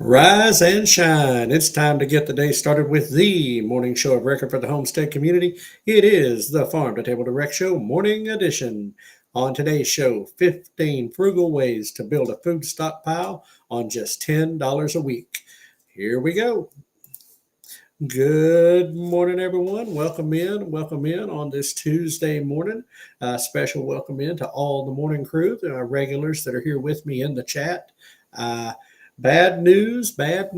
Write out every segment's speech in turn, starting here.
Rise and shine. It's time to get the day started with the morning show of record for the homestead community. It is the Farm2Table Direct Show morning edition. On today's show, 15 frugal ways to build a food stockpile on just $10 a week. Here we go. Good morning, everyone. Welcome in on this Tuesday morning. Special welcome in to all the morning crew, the regulars that are here with me in the chat. Bad news. This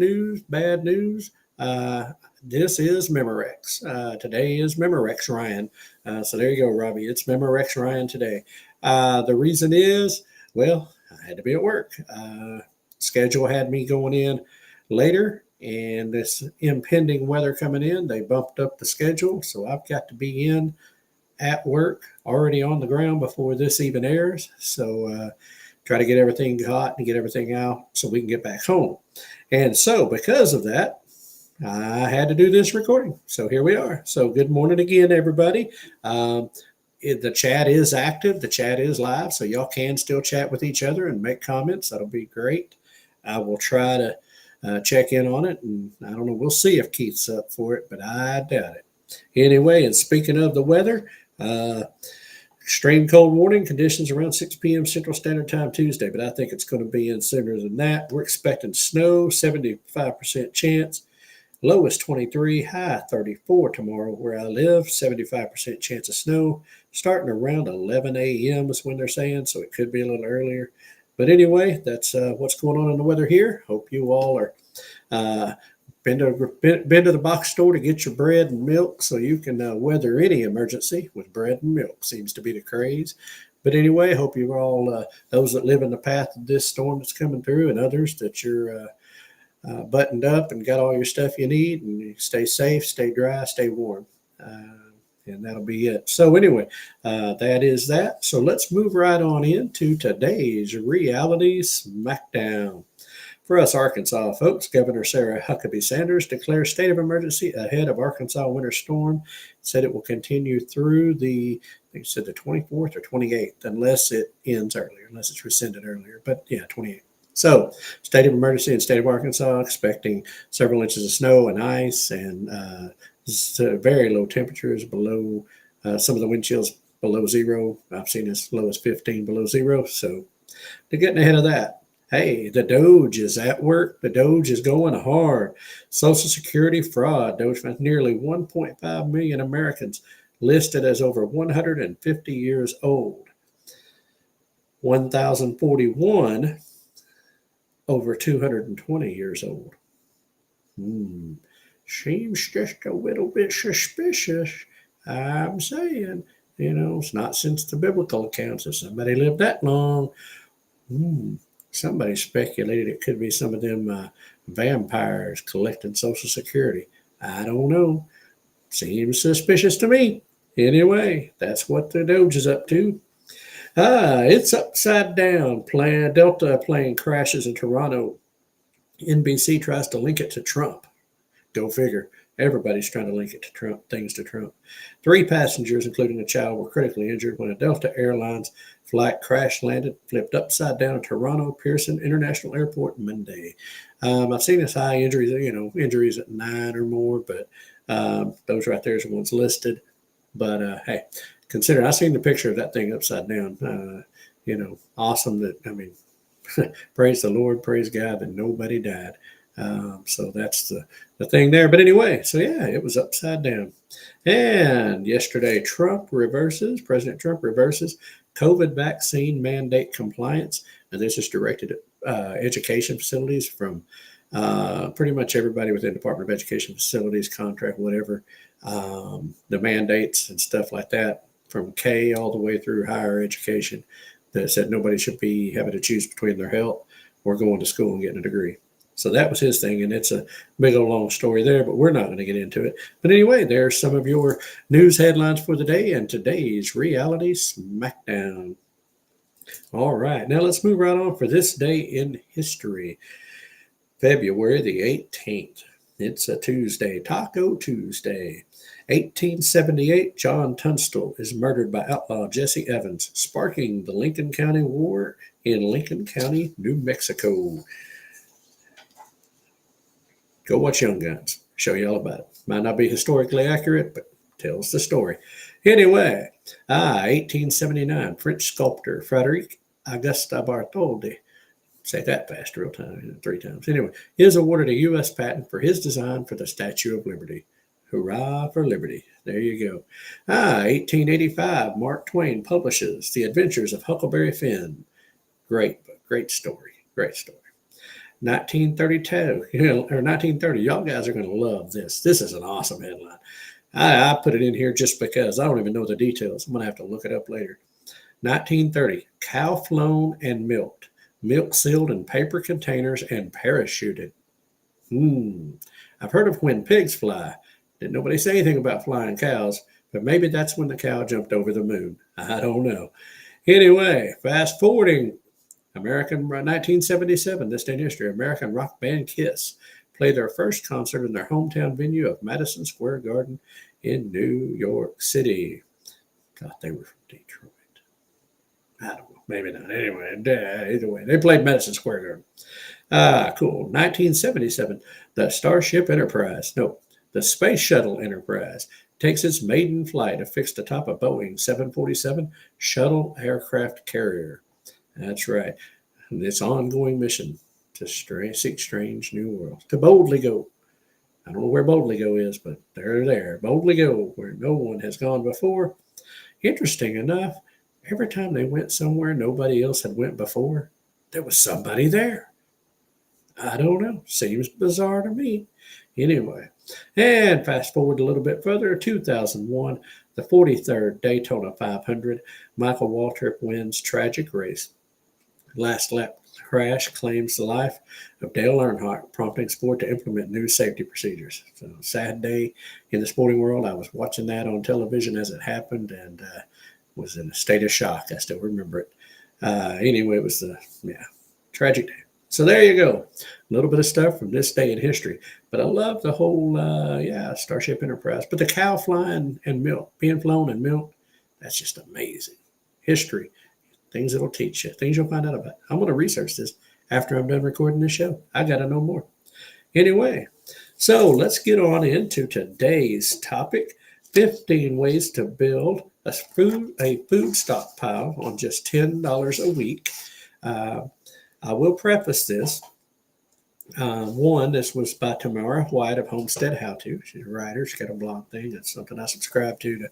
is Memorex. Today is Memorex Ryan. So there you go, Robbie. It's Memorex Ryan today. The reason is, well, I had to be at work. Schedule had me going in later, and this impending weather coming in, they bumped up the schedule. So I've got to be in at work, already on the ground before this even airs. So try to get everything hot and get everything out so we can get back home. And so because of that, I had to do this recording. So here we are. So good morning again, everybody. The chat is active. The chat is live. So y'all can still chat with each other and make comments. That'll be great. I will try to check in on it. And I don't know. We'll see if Keith's up for it, but I doubt it. Anyway, and speaking of the weather, extreme cold warning, conditions around 6 p.m. Central Standard Time Tuesday, but I think it's going to be in sooner than that. We're expecting snow, 75% chance. Low is 23, high 34 tomorrow where I live, 75% chance of snow. Starting around 11 a.m. is when they're saying, so it could be a little earlier. But anyway, that's what's going on in the weather here. Hope you all are been to the box store to get your bread and milk so you can weather any emergency with bread and milk. Seems to be the craze. But anyway, hope you all, those that live in the path of this storm that's coming through, and others that you're buttoned up and got all your stuff you need, and you stay safe, stay dry, stay warm. And that'll be it. So anyway, that is that. So let's move right on into today's Reality Smackdown. For us Arkansas folks, Governor Sarah Huckabee Sanders declares state of emergency ahead of Arkansas winter storm. Said it will continue through the 24th or 28th, unless it ends earlier, unless it's rescinded earlier. But yeah, 28th. So state of emergency in state of Arkansas, expecting several inches of snow and ice and very low temperatures below, some of the wind chills below zero. I've seen as low as 15 below zero. So they're getting ahead of that. Hey, the Doge is at work. The Doge is going hard. Social Security fraud. Doge found nearly 1.5 million Americans listed as over 150 years old. 1,041 over 220 years old. Seems just a little bit suspicious. I'm saying, it's not since the biblical accounts if somebody lived that long. Somebody speculated it could be some of them vampires collecting Social Security. I don't know. Seems suspicious to me. Anyway, that's what the Doge is up to. It's upside down. Delta plane crashes in Toronto. NBC tries to link it to Trump. Go figure. Everybody's trying to link it to Trump, things to Trump. 3 passengers, including a child, were critically injured when a Delta Airlines flight crash landed, flipped upside down at Toronto Pearson International Airport Monday. I've seen as high injuries, injuries at 9 or more, but those right there is the ones listed. But hey, consider, I seen the picture of that thing upside down. Awesome that, praise the Lord, praise God that nobody died. So that's the thing there. But anyway, so yeah, it was upside down. And yesterday, President Trump reverses COVID vaccine mandate compliance. And this is directed at education facilities from pretty much everybody within the Department of Education facilities, contract, whatever, the mandates and stuff like that, from K all the way through higher education, that said nobody should be having to choose between their health or going to school and getting a degree. So that was his thing, and it's a big old long story there, but we're not going to get into it. But anyway, there's some of your news headlines for the day and today's Reality Smackdown. All right, now let's move right on for this day in history. February the 18th. It's a Tuesday, Taco Tuesday. 1878, John Tunstall is murdered by outlaw Jesse Evans, sparking the Lincoln County War in Lincoln County, New Mexico. Go watch Young Guns. Show you all about it. Might not be historically accurate, but tells the story. Anyway, 1879, French sculptor Frederic Auguste Bartholdi, say that fast real time, 3 times. Anyway, is awarded a U.S. patent for his design for the Statue of Liberty. Hurrah for liberty. There you go. 1885, Mark Twain publishes The Adventures of Huckleberry Finn. Great book, great story, great story. 1932, or 1930, y'all guys are going to love this. This is an awesome headline. I put it in here just because I don't even know the details. I'm going to have to look it up later. 1930, cow flown and milked. Milk sealed in paper containers and parachuted. I've heard of when pigs fly. Didn't nobody say anything about flying cows, but maybe that's when the cow jumped over the moon. I don't know. Anyway, fast forwarding, 1977, this day in history, American rock band Kiss played their first concert in their hometown venue of Madison Square Garden in New York City. God, they were from Detroit. I don't know, maybe not. Anyway, either way, they played Madison Square Garden. Cool. 1977, the Space Shuttle Enterprise takes its maiden flight affixed atop a Boeing 747 shuttle aircraft carrier. That's right. This ongoing mission to seek strange new worlds. To boldly go. I don't know where boldly go is, but they're there. Boldly go where no one has gone before. Interesting enough, every time they went somewhere nobody else had went before, there was somebody there. I don't know. Seems bizarre to me. Anyway, and fast forward a little bit further, 2001, the 43rd Daytona 500, Michael Waltrip wins tragic race. Last lap crash claims the life of Dale Earnhardt, prompting sport to implement new safety procedures. So sad day in the sporting world. I was watching that on television as it happened and was in a state of shock. I still remember it. Anyway, it was tragic day. So there you go. A little bit of stuff from this day in history. But I love the whole, Starship Enterprise. But the cow flying and milk, being flown and milk, that's just amazing. History, things it'll teach you, things you'll find out about. I'm going to research this after I'm done recording this show. I got to know more. Anyway, so let's get on into today's topic, 15 ways to build a food stockpile on just $10 a week. I will preface this. This was by Tamara White of Homestead How To. She's a writer. She's got a blog thing. That's something I subscribe to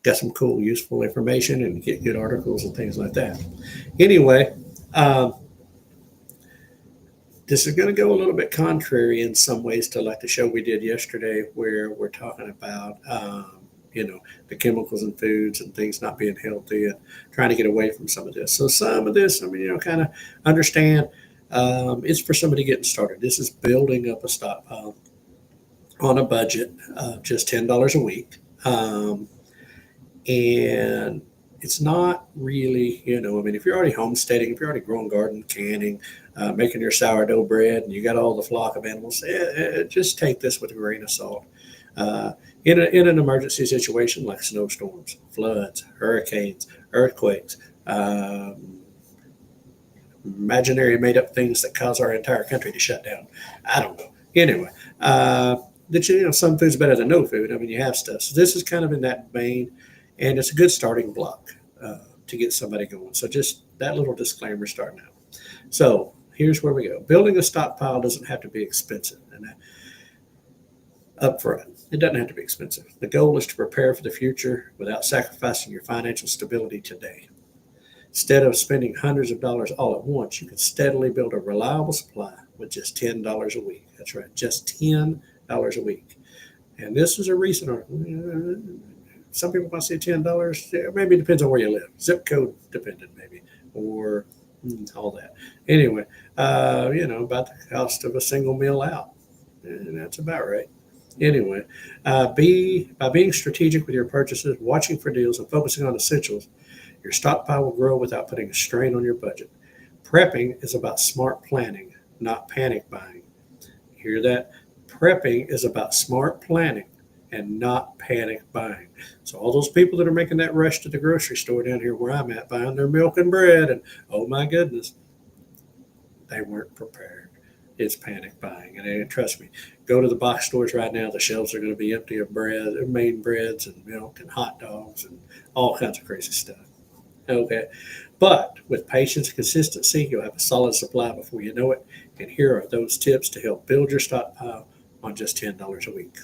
get some cool, useful information and get good articles and things like that. Anyway, this is going to go a little bit contrary in some ways to like the show we did yesterday where we're talking about the chemicals in foods and things not being healthy and trying to get away from some of this. So some of this, kind of understand it's for somebody getting started. This is building up a stockpile on a budget of just $10 a week. And it's not really, if you're already homesteading, if you're already growing garden, canning, making your sourdough bread, and you got all the flock of animals, just take this with a grain of salt. In an emergency situation like snowstorms, floods, hurricanes, earthquakes, imaginary made-up things that cause our entire country to shut down. I don't know. Anyway, some food's better than no food. You have stuff. So this is kind of in that vein, and it's a good starting block to get somebody going. So just that little disclaimer starting out. So here's where we go. Building a stockpile doesn't have to be expensive. And up front, it doesn't have to be expensive. The goal is to prepare for the future without sacrificing your financial stability today. Instead of spending hundreds of dollars all at once, you can steadily build a reliable supply with just $10 a week. That's right, just $10 a week. And this is a recent article. Some people might say $10. Maybe it depends on where you live. Zip code dependent, maybe, or all that. Anyway, about the cost of a single meal out. And that's about right. Anyway, by being strategic with your purchases, watching for deals, and focusing on essentials, your stockpile will grow without putting a strain on your budget. Prepping is about smart planning, not panic buying. Hear that? Prepping is about smart planning and not panic buying. So all those people that are making that rush to the grocery store down here where I'm at, buying their milk and bread, and oh my goodness, they weren't prepared. it's panic buying. And trust me, go to the box stores right now, the shelves are going to be empty of bread, main breads and milk and hot dogs and all kinds of crazy stuff. Okay. But with patience and consistency, you'll have a solid supply before you know it. And here are those tips to help build your stockpile on just $10 a week.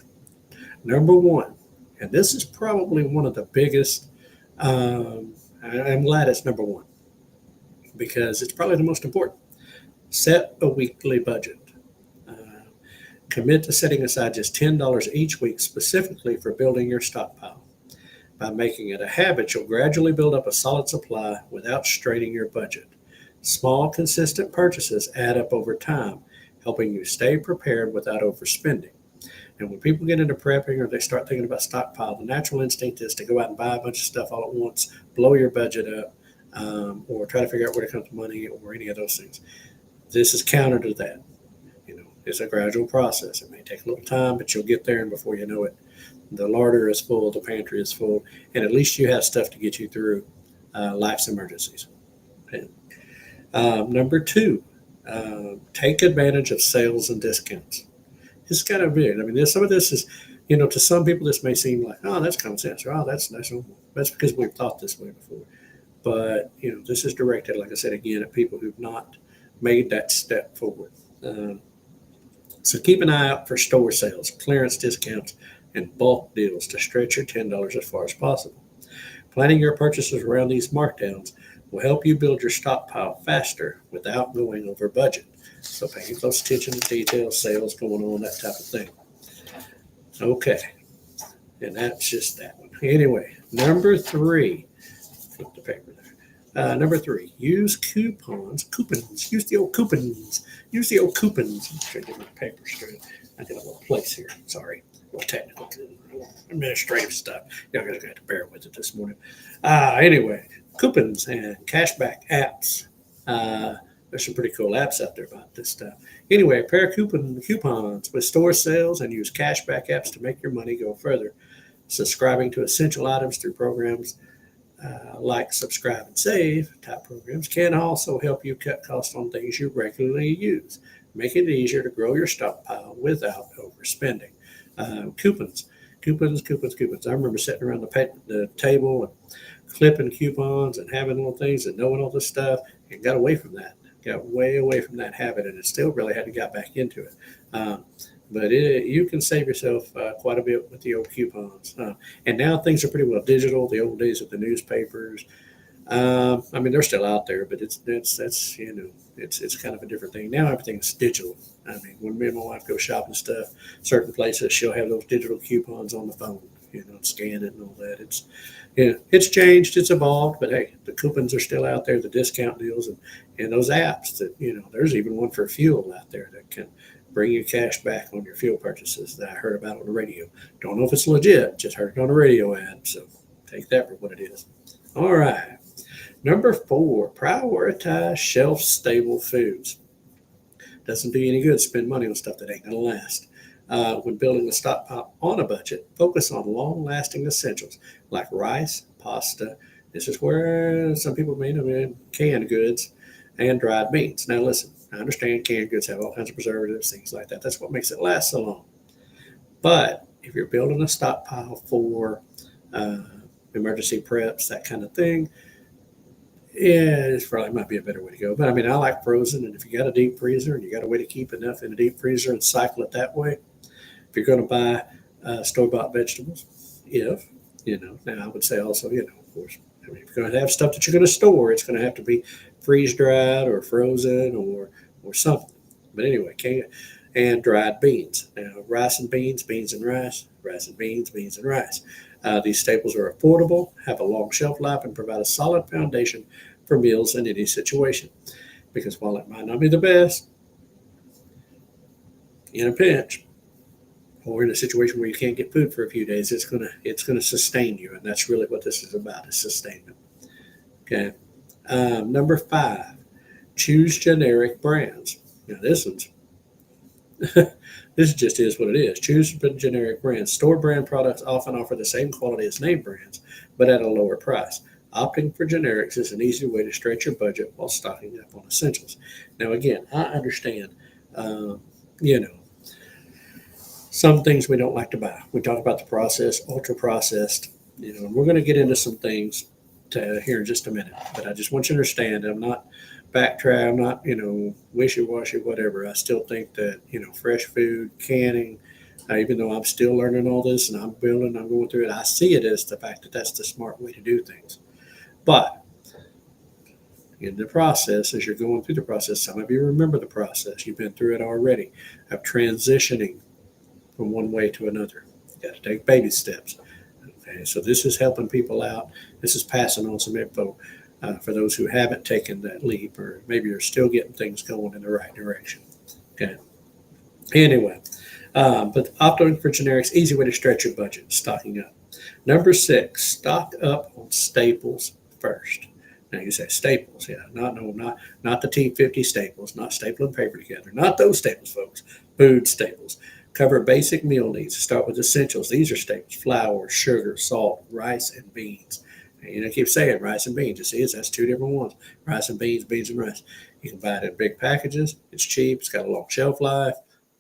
Number one, and this is probably one of the biggest, I'm glad it's number one because it's probably the most important. Set a weekly budget. Uh, Commit to setting aside just $10 each week specifically for building your stockpile. By making it a habit, you'll gradually build up a solid supply without straining your budget. Small, consistent purchases add up over time, helping you stay prepared without overspending. And when people get into prepping or they start thinking about stockpile, the natural instinct is to go out and buy a bunch of stuff all at once, blow your budget up, or try to figure out where to come to money or any of those things. This is counter to that. It's a gradual process. It may take a little time, but you'll get there, and before you know it, the larder is full, the pantry is full, and at least you have stuff to get you through life's emergencies. Okay. Number two, take advantage of sales and discounts. It's kind of big. I mean, some of this is, to some people, this may seem like, oh, that's common sense, or oh, that's normal. That's because we've thought this way before. But, this is directed, like I said, again, at people who've not made that step forward. So keep an eye out for store sales, clearance discounts, and bulk deals to stretch your $10 as far as possible. Planning your purchases around these markdowns will help you build your stockpile faster without going over budget. So paying close attention to details, sales going on, that type of thing. Okay, and that's just that one. Anyway, number three, flip the paper there. Number three, use coupons. Use the old coupons. I'm trying to get my paper straight. I got a little place here. Sorry. Well, technical, administrative stuff. Y'all gonna have to bear with it this morning. Anyway, coupons and cashback apps. There's some pretty cool apps out there about this stuff. Anyway, pair coupons with store sales and use cashback apps to make your money go further. Subscribing to essential items through programs like Subscribe and Save type programs can also help you cut costs on things you regularly use, making it easier to grow your stockpile without overspending. Coupons. I remember sitting around the table and clipping coupons and having little things and knowing all this stuff, and got away from that. Got way away from that habit, and it still really had to get back into it. But you can save yourself quite a bit with the old coupons. And now things are pretty well digital. The old days of the newspapers, they're still out there, but it's kind of a different thing. Now everything's digital. I mean, when me and my wife go shopping stuff, certain places, she'll have those digital coupons on the phone, scan it and all that. It's changed, it's evolved, but hey, the coupons are still out there, the discount deals and those apps that, there's even one for fuel out there that can bring you cash back on your fuel purchases that I heard about on the radio. Don't know if it's legit, just heard it on a radio ad, so take that for what it is. All right. Number 4, prioritize shelf-stable foods. Doesn't do you any good to spend money on stuff that ain't going to last. When building a stockpile on a budget, focus on long-lasting essentials like rice, pasta. This is where some people mean canned goods and dried beans. Now listen, I understand canned goods have all kinds of preservatives, things like that. That's what makes it last so long. But if you're building a stockpile for emergency preps, that kind of thing, it probably might be a better way to go. But I like frozen, and if you got a deep freezer and you got a way to keep enough in a deep freezer and cycle it that way, if you're going to buy store-bought vegetables, now I would say also, of course, if you're going to have stuff that you're going to store, it's going to have to be freeze-dried or frozen or something. But anyway, and dried beans. Now, rice and beans, beans and rice and beans, beans and rice. These staples are affordable, have a long shelf life, and provide a solid foundation for meals in any situation. Because while it might not be the best, in a pinch, or in a situation where you can't get food for a few days, it's gonna sustain you, and that's really what this is about, is sustainment. Okay. Number 5, choose generic brands. Now this just is what it is. Choose generic brands. Store brand products often offer the same quality as name brands, but at a lower price. Opting for generics is an easy way to stretch your budget while stocking up on essentials. Now again, I understand You know, some things we don't like to buy. We talk about the processed, ultra processed. And we're going to get into some things here in just a minute. But I just want you to understand, I'm not backtrack. I'm not, wishy washy, whatever. I still think that fresh food, canning. Even though I'm still learning all this and I'm going through it, I see it as the fact that that's the smart way to do things. But in the process, as you're going through the process, some of you remember the process. You've been through it already of transitioning from one way to another. You got to take baby steps. Okay, so this is helping people out. This is passing on some info for those who haven't taken that leap, or maybe you're still getting things going in the right direction. Okay. Anyway, but opting for generics, easy way to stretch your budget, stocking up. Number 6, stock up on staples first. Now you say staples, yeah, not the T50 staples, not stapling paper together, not those staples, folks. Food staples. Cover basic meal needs. Start with essentials. These are staples: flour, sugar, salt, rice, and beans. And I keep saying rice and beans. You see, that's 2 different ones: rice and beans, beans and rice. You can buy it in big packages. It's cheap. It's got a long shelf life,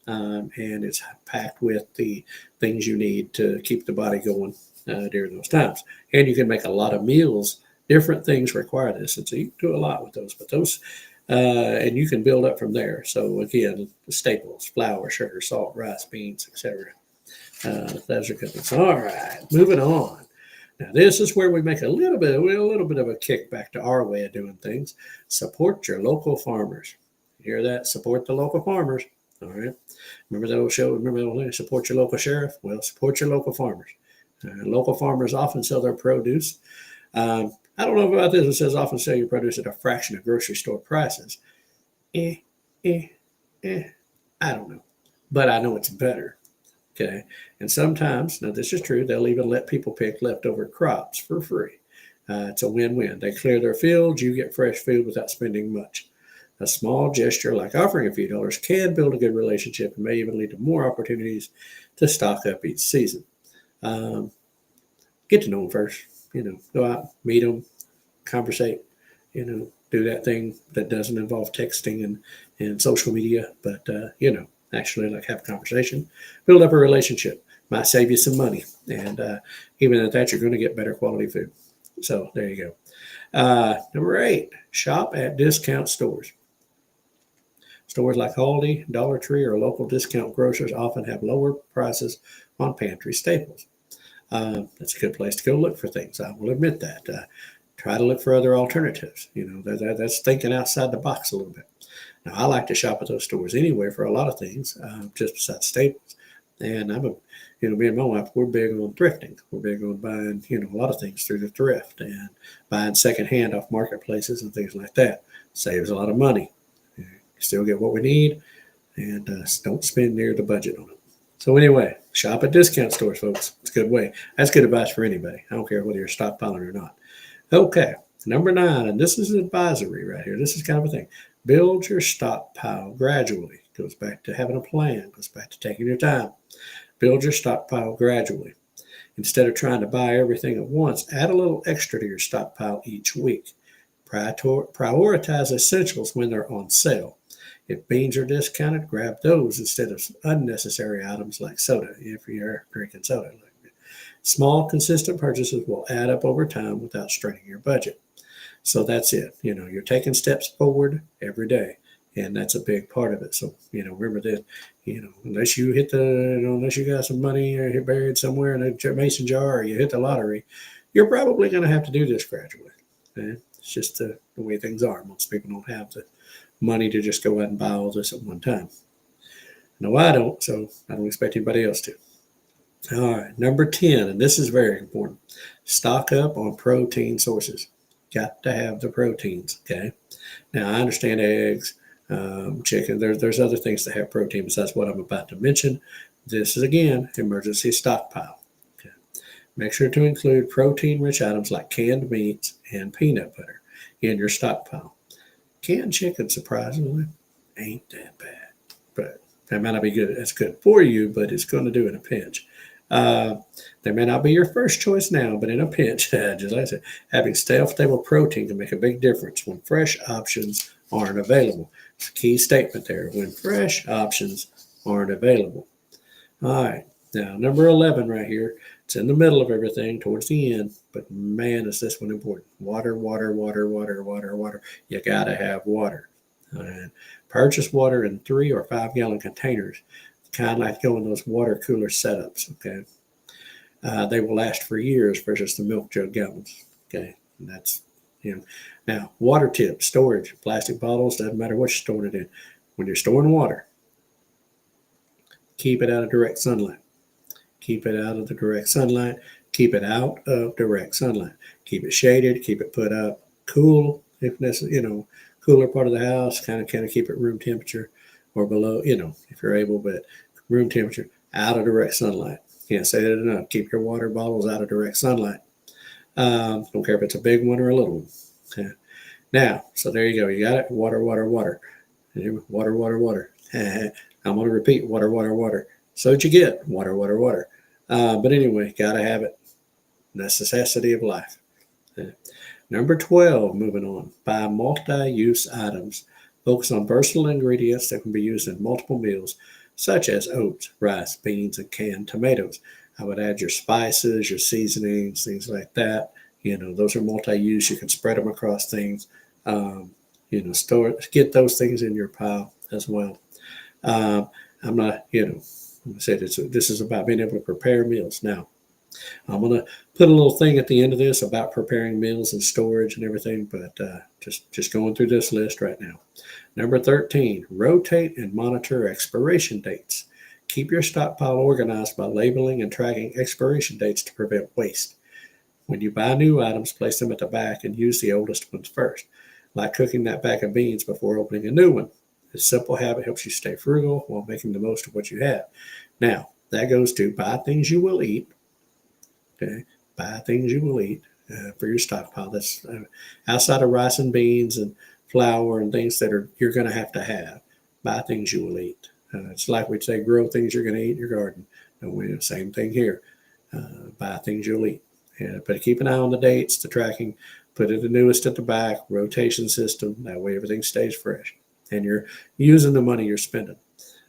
and it's packed with the things you need to keep the body going during those times. And you can make a lot of meals. Different things require this, and so you can do a lot with those. But those, and you can build up from there. So again, the staples: flour, sugar, salt, rice, beans, etc. Those are good ones. All right, moving on. Now this is where we make a little bit of a kickback to our way of doing things. Support your local farmers. You hear that? Support the local farmers. All right. Remember that old show? Remember that old thing? Support your local sheriff. Well, support your local farmers. Local farmers often sell their produce. I don't know about this. It says often sell your produce at a fraction of grocery store prices. I don't know. But I know it's better. Okay. And sometimes, now this is true, they'll even let people pick leftover crops for free. It's a win-win. They clear their fields, you get fresh food without spending much. A small gesture like offering a few dollars can build a good relationship and may even lead to more opportunities to stock up each season. Get to know them first. Go out, meet them, conversate, do that thing that doesn't involve texting and social media, but, actually like have a conversation, build up a relationship, might save you some money. And even at that, you're going to get better quality food. So there you go. Number 8, shop at discount stores. Stores like Aldi, Dollar Tree, or local discount grocers often have lower prices on pantry staples. That's a good place to go look for things. I will admit that. Try to look for other alternatives. That's thinking outside the box a little bit. Now, I like to shop at those stores anyway for a lot of things, just besides staples. And me and my wife, we're big on thrifting. We're big on buying, a lot of things through the thrift and buying secondhand off marketplaces and things like that. Saves a lot of money. You still get what we need, and don't spend near the budget on it. So anyway, shop at discount stores, folks. It's a good way. That's good advice for anybody. I don't care whether you're stockpiling or not. Okay, number 9, and this is advisory right here. This is kind of a thing. Build your stockpile gradually. Goes back to having a plan. Goes back to taking your time. Build your stockpile gradually. Instead of trying to buy everything at once, add a little extra to your stockpile each week. Prioritize essentials when they're on sale. If beans are discounted, grab those instead of unnecessary items like soda, if you're drinking soda. Small, consistent purchases will add up over time without straining your budget. So that's it. You're taking steps forward every day, and that's a big part of it. So, remember that, unless you unless you got some money or buried somewhere in a mason jar or you hit the lottery, you're probably going to have to do this gradually. Okay? It's just the way things are. Most people don't have the money to just go out and buy all this at one time. No, I don't, so I don't expect anybody else to. All right, number 10, and this is very important. Stock up on protein sources. Got to have the proteins, okay? Now, I understand eggs, chicken. There's other things that have protein besides what I'm about to mention. This is, again, emergency stockpile. Okay. Make sure to include protein-rich items like canned meats and peanut butter in your stockpile. Canned chicken, surprisingly, ain't that bad. But that might not be good. That's good for you, but it's going to do in a pinch. They may not be your first choice now, but in a pinch, just like I said, having shelf-stable protein can make a big difference when fresh options aren't available. It's a key statement there, when fresh options aren't available. All right, now number 11 right here. It's in the middle of everything towards the end, but man, is this one important. Water, water, water, water, water, water. You got to have water. All right. Purchase water in 3 or 5 gallon containers, kind of like go in those water cooler setups. Okay. They will last for years versus the milk jug gallons. Okay. And that's, now water tips, storage, plastic bottles, doesn't matter what you're storing it in. When you're storing water, keep it out of direct sunlight. Keep it out of the direct sunlight. Keep it out of direct sunlight. Keep it shaded. Keep it put up cool, if necessary, cooler part of the house. Kind of keep it room temperature or below, if you're able, but room temperature, out of direct sunlight. Can't say that enough. Keep your water bottles out of direct sunlight. Don't care if it's a big one or a little one. Okay. Now, so there you go. You got it. Water, water, water. Water, water, water. I'm going to repeat water, water, water. So what you get, water, water, water. But anyway, got to have it. Necessity of life. Number 12, moving on. Buy multi-use items. Focus on versatile ingredients that can be used in multiple meals, such as oats, rice, beans, and canned tomatoes. I would add your spices, your seasonings, things like that. Those are multi-use. You can spread them across things. Get those things in your pile as well. I'm not, I said this is about being able to prepare meals. Now, I'm going to put a little thing at the end of this about preparing meals and storage and everything, but just going through this list right now. Number 13, rotate and monitor expiration dates. Keep your stockpile organized by labeling and tracking expiration dates to prevent waste. When you buy new items, place them at the back and use the oldest ones first, like cooking that bag of beans before opening a new one. This simple habit helps you stay frugal while making the most of what you have. Now, that goes to buy things you will eat. Okay, buy things you will eat for your stockpile. That's outside of rice and beans and flour and things that you're going to have. Buy things you will eat. It's like we'd say, grow things you're going to eat in your garden. And same thing here. Buy things you'll eat. But keep an eye on the dates, the tracking. Put it the newest at the back, rotation system. That way everything stays fresh. And you're using the money you're spending.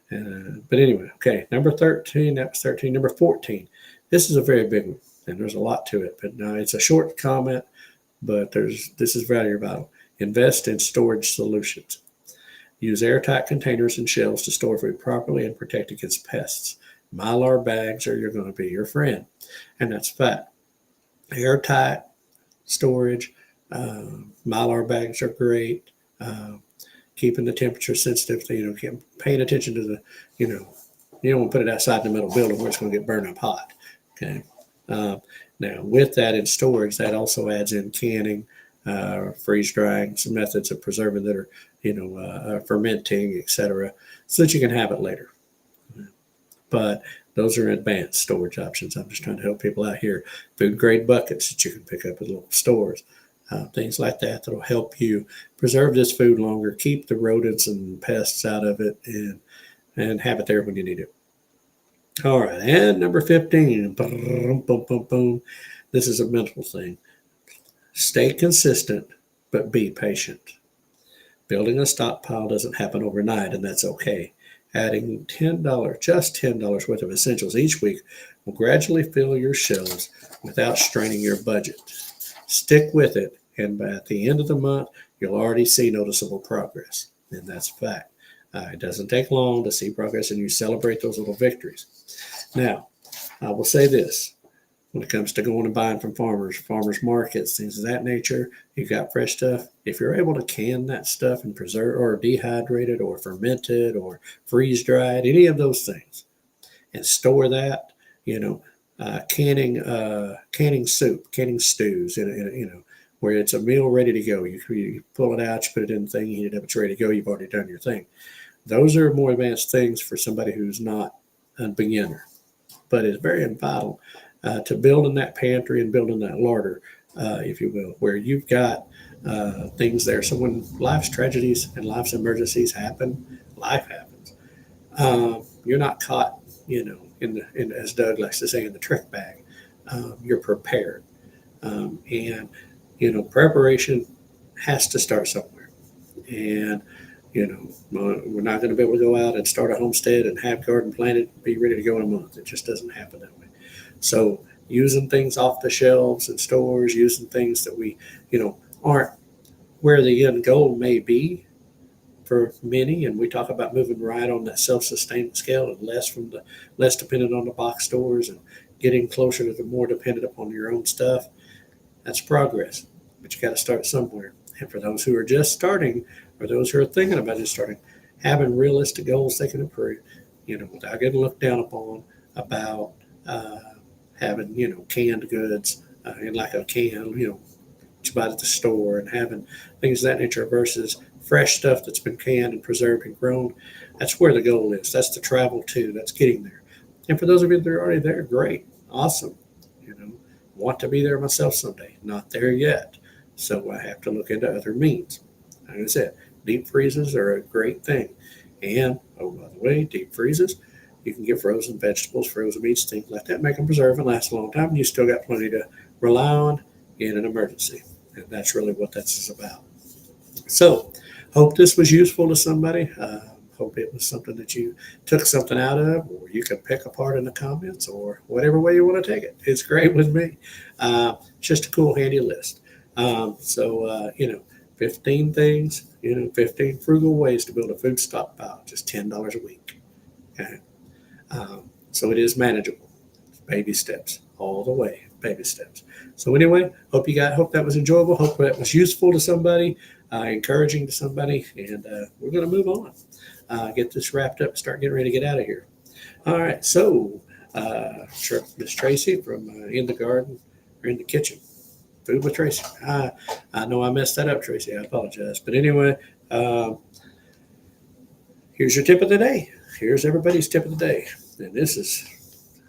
But anyway, okay, number 13, that was 13. Number 14, this is a very big one, and there's a lot to it. But now it's a short comment, but this is very vital. Invest in storage solutions. Use airtight containers and shelves to store food properly and protect against pests. Mylar bags are going to be your friend, and that's a fact. Airtight storage, Mylar bags are great. Keeping the temperature sensitive, paying attention to you don't want to put it outside in the middle of the building where it's going to get burned up hot. Okay. Now, with that in storage, that also adds in canning, freeze drying, some methods of preserving that are, fermenting, etc., so that you can have it later. But those are advanced storage options. I'm just trying to help people out here. Food grade buckets that you can pick up at local stores. Things like that that'll help you preserve this food longer, keep the rodents and pests out of it, and have it there when you need it. All right, and number 15, boom, boom, boom, boom. This is a mental thing. Stay consistent, but be patient. Building a stockpile doesn't happen overnight, and that's okay. Adding just $10 worth of essentials each week will gradually fill your shelves without straining your budget. Stick with it, and at the end of the month, you'll already see noticeable progress, and that's a fact. It doesn't take long to see progress, and you celebrate those little victories. Now, I will say this. When it comes to going and buying from farmers markets, things of that nature, you've got fresh stuff. If you're able to can that stuff and preserve or dehydrate it or ferment it or freeze dry it, any of those things, and store that, canning soup, canning stews, where it's a meal ready to go. You pull it out, you put it in the thing, you heat it up, it's ready to go. You've already done your thing. Those are more advanced things for somebody who's not a beginner, but it's very vital to build in that pantry and build in that larder, if you will, where you've got things there. So when life's tragedies and life's emergencies happen, life happens. You're not caught, as Doug likes to say, in the trick bag. You're prepared, and preparation has to start somewhere. And We're not going to be able to go out and start a homestead and have garden planted, be ready to go in a month. It just doesn't happen that way. So using things off the shelves and stores, using things that we, aren't where the end goal may be for many, and we talk about moving right on that self-sustaining scale and less dependent on the box stores and getting closer to the more dependent upon your own stuff. That's progress, but you got to start somewhere. And for those who are just starting, or those who are thinking about just starting, having realistic goals they can improve, without getting looked down upon about having, canned goods in like a can, that you buy at the store, and having things of that nature versus fresh stuff that's been canned and preserved and grown. That's where the goal is. That's the travel to. That's getting there. And for those of you that are already there, great, awesome. Want to be there myself someday. Not there yet. So I have to look into other means. Like I said, deep freezes are a great thing. And, oh, by the way, deep freezes, you can get frozen vegetables, frozen meats, things like that. Make them preserve and last a long time. And you still got plenty to rely on in an emergency. And that's really what that's about. So, hope this was useful to somebody. Hope it was something that you took something out of, or you can pick apart in the comments, or whatever way you want to take it. It's great with me. Just a cool, handy list. 15 things, 15 frugal ways to build a food stockpile, just $10 a week. Okay. So it is manageable. Baby steps all the way, baby steps. So anyway, hope that was enjoyable. Hope that was useful to somebody, encouraging to somebody, and we're going to move on. Get this wrapped up, start getting ready to get out of here. All right, so Miss Tracy from In the Garden or In the Kitchen, Food with Tracy. I know I messed that up, Tracy. I apologize. But anyway, here's your tip of the day. Here's everybody's tip of the day. And this is,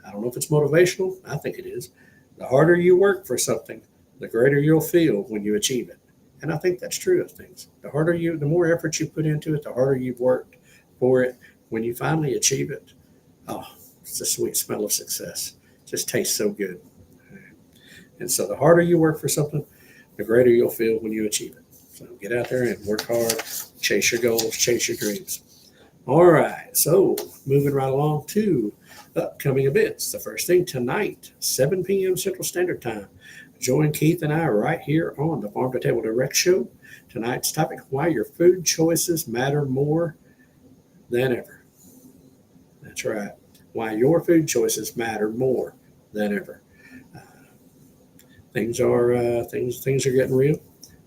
I don't know if it's motivational. I think it is. The harder you work for something, the greater you'll feel when you achieve it. And I think that's true of things. The more effort you put into it, the harder you've worked for it. When you finally achieve it, oh, it's the sweet smell of success. It just tastes so good. And so the harder you work for something, the greater you'll feel when you achieve it. So get out there and work hard, chase your goals, chase your dreams. All right, so moving right along to upcoming events. The first thing tonight, 7 p.m. Central Standard Time. Join Keith and I right here on the Farm2Table Direct Show. Tonight's topic, why your food choices matter more than ever. That's right. Why your food choices matter more than ever. Things are getting real,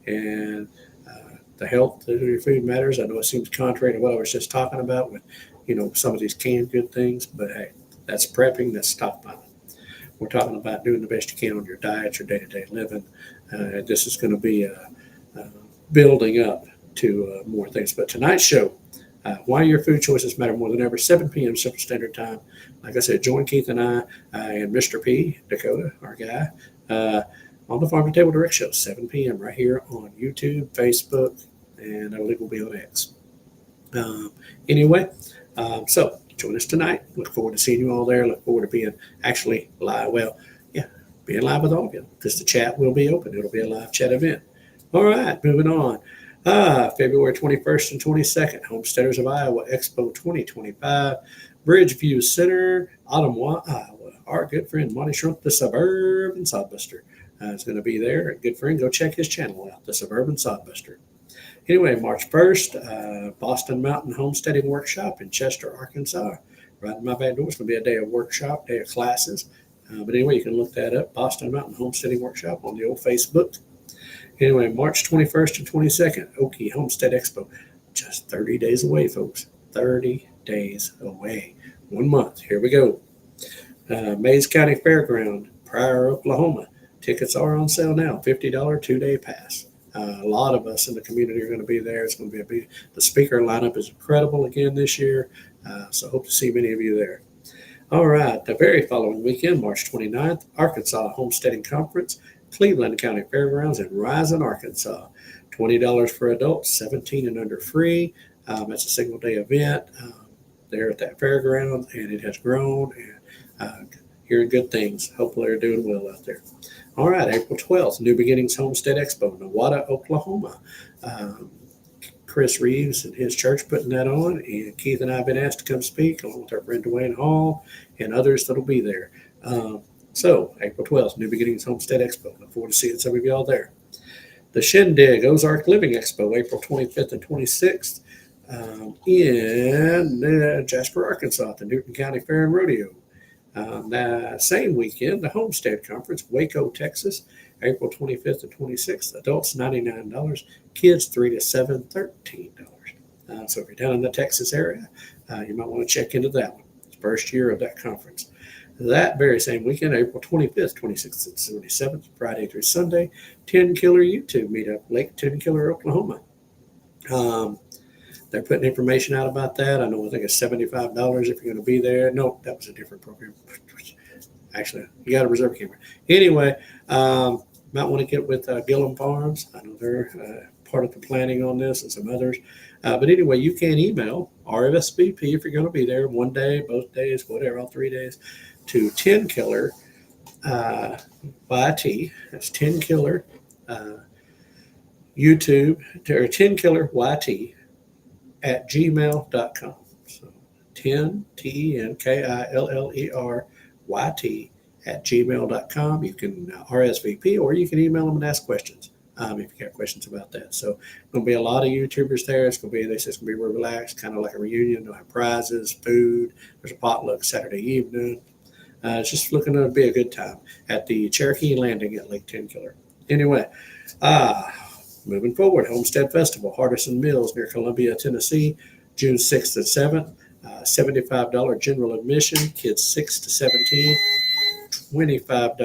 and the health of your food matters. I know it seems contrary to what I was just talking about with, some of these canned good things, but hey, that's prepping, that's stockpiling. We're talking about doing the best you can on your diet, your day-to-day living. This is going to be building up to more things. But tonight's show, why your food choices matter more than ever, 7 p.m. Central Standard Time. Like I said, join Keith and I and Mr. P, Dakota, our guy, on the Farm2Table Direct Show, 7 p.m. right here on YouTube, Facebook, and I believe we'll be on X. So join us tonight. Look forward to seeing you all there. Look forward to being actually live. Well, yeah, being live with all of you, because the chat will be open. It'll be a live chat event. All right, moving on. February 21st and 22nd, Homesteaders of Iowa Expo 2025, Bridgeview Center, Ottawa, Iowa. Our good friend Monty Shrunk, the Suburban Sodbuster, is going to be there. A good friend, go check his channel out, the Suburban Sodbuster. Anyway, March 1st, Boston Mountain Homesteading Workshop in Chester, Arkansas. Right in my back door. It's going to be a day of workshop, day of classes. But anyway, you can look that up, Boston Mountain Homesteading Workshop on the old Facebook. Anyway, March 21st and 22nd, Okie Homestead Expo. Just 30 days away, folks. 30 days away. 1 month. Here we go. Mays County Fairground, Pryor, Oklahoma. Tickets are on sale now. $50 2-day pass. A lot of us in the community are going to be there. It's going to be the speaker lineup is incredible again this year. So hope to see many of you there. All right. The very following weekend, March 29th, Arkansas Homesteading Conference, Cleveland County Fairgrounds in Rising, Arkansas. $20 for adults, 17 and under free. It's a single day event there at that fairground, and it has grown, and hearing good things. Hopefully they're doing well out there. All right, April 12th, New Beginnings Homestead Expo, Nowata, Oklahoma. Chris Reeves and his church putting that on, and Keith and I have been asked to come speak along with our friend Dwayne Hall and others that'll be there. So April 12th, New Beginnings Homestead Expo. Look forward to seeing some of y'all there. The Shindig Ozark Living Expo, April 25th and 26th in Jasper, Arkansas, at the Newton County Fair and Rodeo. That same weekend, the Homestead Conference, Waco, Texas, April 25th and 26th. Adults, $99. Kids, 3 to 7, $13. So if you're down in the Texas area, you might want to check into that one. It's the first year of that conference. That very same weekend, April 25th, 26th, and 27th, Friday through Sunday, 10 Killer YouTube Meetup, Lake 10 Killer, Oklahoma. They're putting information out about that. I think it's $75 if you're going to be there. No, that was a different program. Actually, you got to reserve a camera. Anyway, might want to get with Gillum Farms. I know they're part of the planning on this and some others. But anyway, you can email RSVP if you're going to be there one day, both days, whatever, all 3 days, to 10 Killer YT. That's 10 Killer YouTube, or 10 Killer YT at gmail.com. So 10 TENKILLER YT at gmail.com. You can RSVP, or you can email them and ask questions if you got questions about that. So going to be a lot of YouTubers there. It's going to be, they say it's going to be real relaxed, kind of like a reunion. They'll have prizes, food. There's a potluck Saturday evening. It's just looking to be a good time at the Cherokee Landing at Lake 10 Killer. Anyway, moving forward, Homestead Festival, Hardison Mills near Columbia, Tennessee, June 6th and 7th. $75 general admission, kids 6 to 17, $25.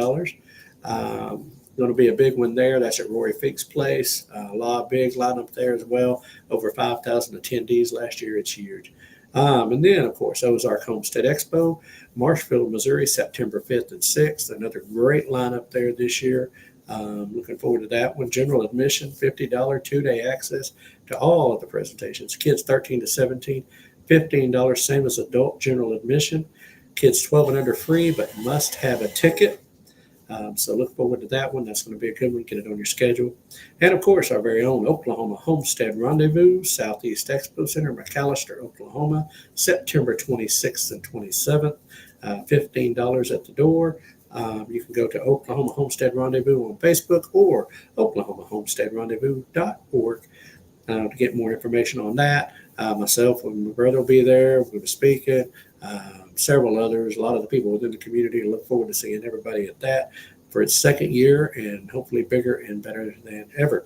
Going to be a big one there. That's at Rory Fink's place. A big lineup there as well. Over 5,000 attendees last year. It's huge. And then, of course, Ozark Homestead Expo, Marshfield, Missouri, September 5th and 6th. Another great lineup there this year. Looking forward to that one. General admission, $50, 2-day access to all of the presentations. Kids 13 to 17, $15, same as adult general admission. Kids 12 and under free, but must have a ticket. So look forward to that one. That's going to be a good one. Get it on your schedule. And, of course, our very own Oklahoma Homestead Rendezvous, Southeast Expo Center, McAllister, Oklahoma, September 26th and 27th, $15 at the door. You can go to Oklahoma Homestead Rendezvous on Facebook or oklahomahomesteadrendezvous.org to get more information on that. Myself and my brother will be there. We'll be speaking. Several others, a lot of the people within the community. Look forward to seeing everybody at that for its second year, and hopefully bigger and better than ever.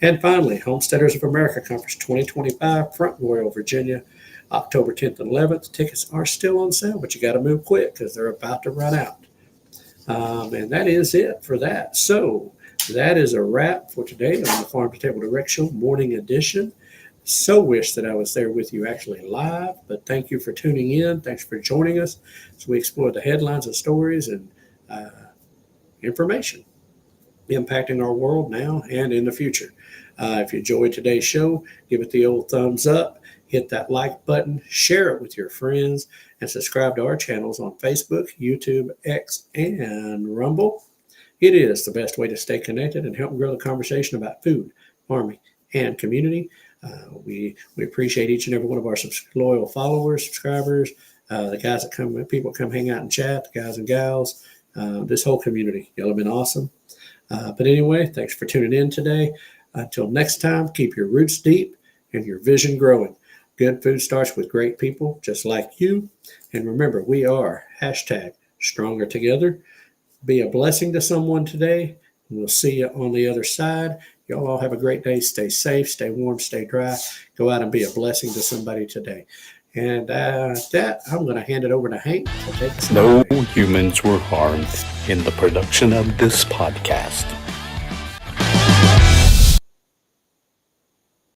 And finally, Homesteaders of America Conference 2025, Front Royal, Virginia, October 10th and 11th. Tickets are still on sale, but you got to move quick because they're about to run out. And that is it for that. So that is a wrap for today on the Farm2Table Direct Show morning edition. So wish that I was there with you actually live, but thank you for tuning in. Thanks for joining us as we explore the headlines and stories and information impacting our world now and in the future. If you enjoyed today's show, give it the old thumbs up, hit that like button, share it with your friends, and subscribe to our channels on Facebook, YouTube, X, and Rumble. It is the best way to stay connected and help grow the conversation about food, farming, and community. We appreciate each and every one of our loyal followers, subscribers, the guys that come, people come hang out and chat, the guys and gals, this whole community. Y'all have been awesome. But anyway, thanks for tuning in today. Until next time, keep your roots deep and your vision growing. Good food starts with great people just like you. And remember, we are #stronger together. Be a blessing to someone today. We'll see you on the other side. Y'all all have a great day. Stay safe, stay warm, stay dry. Go out and be a blessing to somebody today. And that, I'm going to hand it over to Hank to take us. No humans were harmed in the production of this podcast.